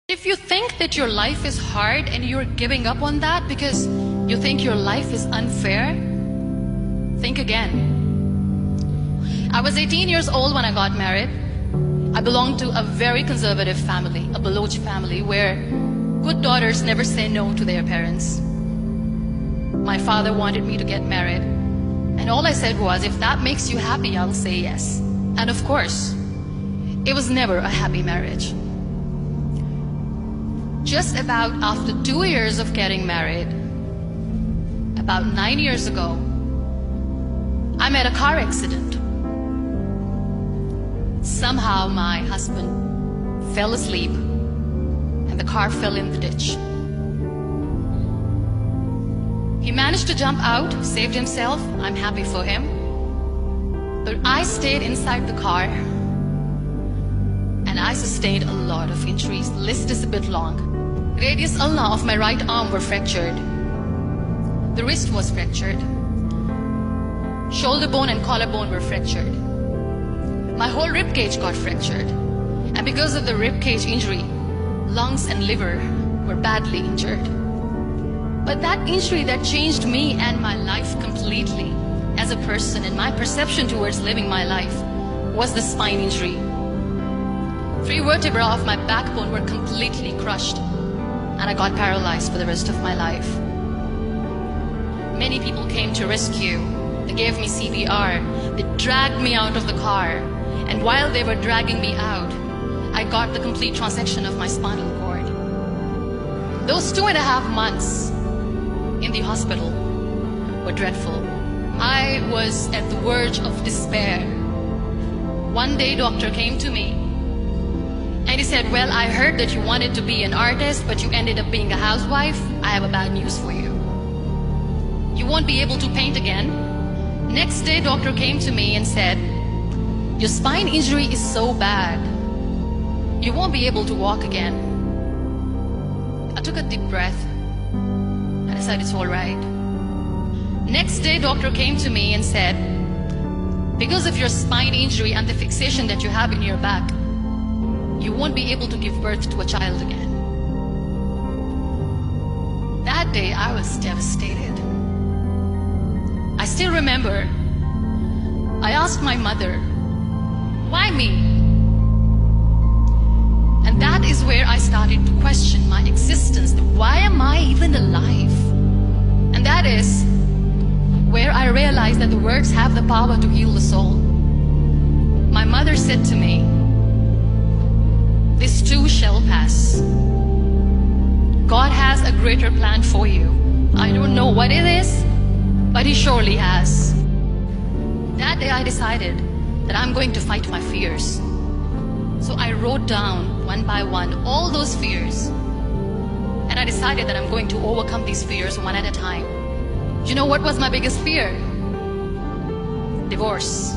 If you think that your life is hard and you're giving up on that because you think your life is unfair, think again. I was 18 years old when I got married. I belonged to a very conservative family, a Baloch family, where good daughters never say no to their parents. My father wanted me to get married, and all I said was, if that makes you happy, I'll say yes. And of course, it was never a happy marriage. Just about after 2 years of getting married, about 9 years ago, I met a car accident. Somehow my husband fell asleep and the car fell in the ditch. He managed to jump out, saved himself. I'm happy for him. But I stayed inside the car and I sustained a lot of injuries. The list is a bit long. Radius ulna of my right arm were fractured. The wrist was fractured. Shoulder bone and collarbone were fractured. My whole rib cage got fractured. And because of the rib cage injury, lungs and liver were badly injured. But that injury that changed me and my life completely as a person and my perception towards living my life was the spine injury. 3 vertebrae of my backbone were completely crushed, and I got paralyzed for the rest of my life. Many people came to rescue. They gave me CPR. They dragged me out of the car. And while they were dragging me out, I got the complete transection of my spinal cord. Those 2.5 months in the hospital were dreadful. I was at the verge of despair. One day, doctor came to me and he said, well, I heard that you wanted to be an artist, but you ended up being a housewife. I have a bad news for you. You won't be able to paint again. Next day, doctor came to me and said, your spine injury is so bad, you won't be able to walk again. I took a deep breath. I decided it's all right. Next day, doctor came to me and said, because of your spine injury and the fixation that you have in your back, you won't be able to give birth to a child again. That day, I was devastated. I still remember, I asked my mother, why me? And that is where I started to question my existence. Why am I even alive? And that is where I realized that the words have the power to heal the soul. My mother said to me, this too shall pass. God has a greater plan for you. I don't know what it is, but He surely has. That day I decided that I'm going to fight my fears. So I wrote down one by one all those fears. And I decided that I'm going to overcome these fears one at a time. You know what was my biggest fear? Divorce.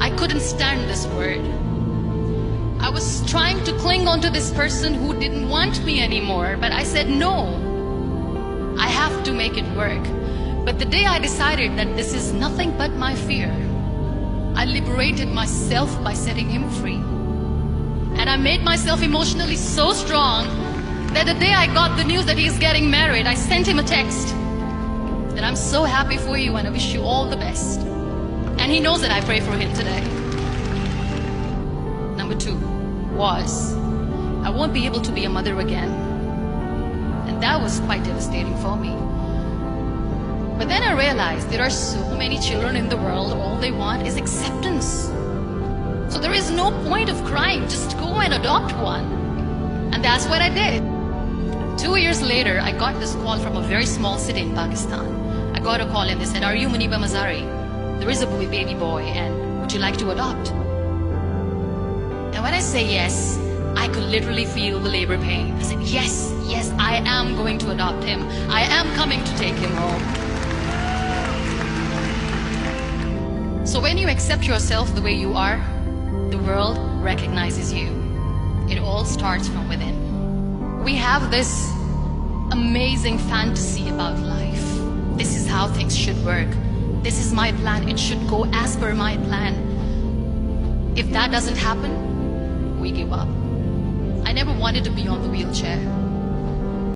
I couldn't stand this word. I was trying to cling on to this person who didn't want me anymore, but I said no. I have to make it work. But the day I decided that this is nothing but my fear, I liberated myself by setting him free. And I made myself emotionally so strong that the day I got the news that he's getting married, I sent him a text that I'm so happy for you and I wish you all the best. And he knows that I pray for him today. Number 2 was, I won't be able to be a mother again. And that was quite devastating for me. But then I realized there are so many children in the world, all they want is acceptance. So there is no point of crying, just go and adopt one. And that's what I did. 2 years later, I got this call from a very small city in Pakistan. I got a call and they said, are you Muniba Mazari? There is a baby boy and would you like to adopt? And when I say yes, I could literally feel the labor pain. I said, yes, yes, I am going to adopt him. I am coming to take him home. So when you accept yourself the way you are, the world recognizes you. It all starts from within. We have this amazing fantasy about life. This is how things should work. This is my plan. It should go as per my plan. If that doesn't happen, we give up. wanted to be on the wheelchair.